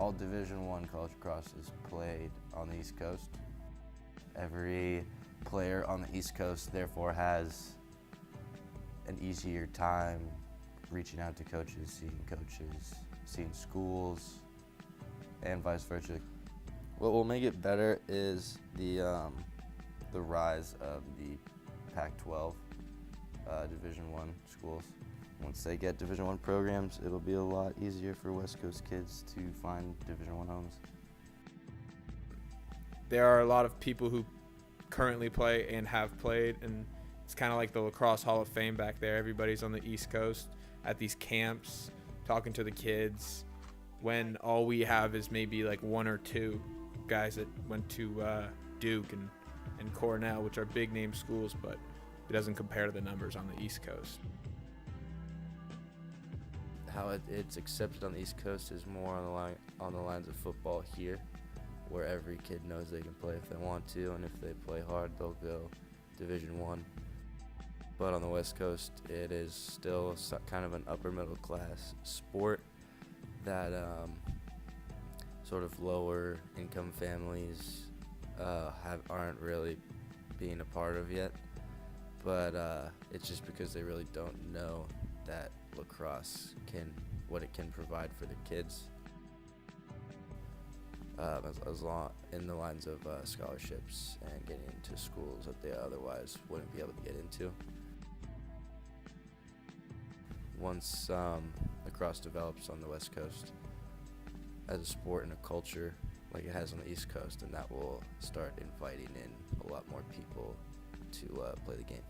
All Division I college lacrosse is played on the East Coast. Every player on the East Coast therefore has an easier time reaching out to coaches, seeing schools, and vice versa. What will make it better is the rise of the Pac-12 Division I schools. Once they get Division I programs, it'll be a lot easier for West Coast kids to find Division I homes. There are a lot of people who currently play and have played, and it's kind of like the Lacrosse Hall of Fame back there. Everybody's on the East Coast at these camps talking to the kids, when all we have is maybe like one or two guys that went to Duke and Cornell, which are big name schools, but it doesn't compare to the numbers on the East Coast. How it's accepted on the East Coast is more on the lines of football here, where every kid knows they can play if they want to, and if they play hard, they'll go Division I. But on the West Coast, it is still kind of an upper middle class sport that sort of lower income families aren't really being a part of yet. But it's just because they really don't know that lacrosse what it can provide for the kids, as long in the lines of scholarships and getting into schools that they otherwise wouldn't be able to get into. Once lacrosse develops on the West Coast as a sport and a culture like it has on the East Coast, and that will start inviting in a lot more people to play the game.